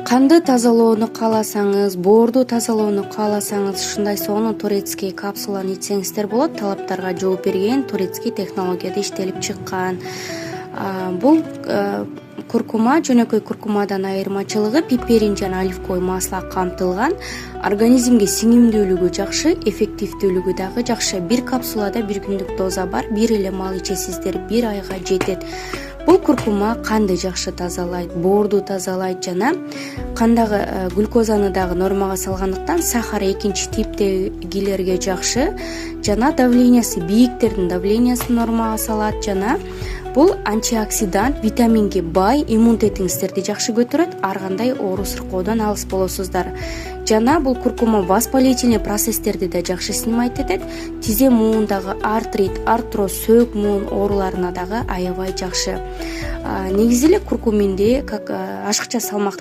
Канды тазалоону кааласаңыз, боорду тазалоону кааласаңыз, ушундай сонун турецкий капсуланы ичсеңиздер болот. Талаптарга жооп берген турецкий технологияда иштелип чыккан. Бул куркума жөнөкөй куркумадан айырмачылыгы пиперин жана оливковый масло камтылган. Организмге сиңимдүүлүгү жакшы, эффективдүүлүгү дагы жакшы. Бир капсулада бир күндүк доза бар. Бир эле мал ичесиздер, бир айга жетет. Бул куркума канды жакшы тазалайт, боорду тазалайт жана кандагы глюкозаны дагы нормага салгандыктан сахар экинчи типтегилерге жакшы жана давлениясы бийиктердин давлениясын нормага салат жана бул антиоксидант, витаминге бай, иммунитетиңиздерди жакшы көтөрөт, ар кандай оору сыркоодон алыс болосуздар. Жана бул куркума воспалительный процесстерди да жакшы снимать этет. Тизе муундагы артрит, артроз, сөөк муун ооруларына дагы аябай жакшы. Негизи эле куркуминди как ашыкча салмакты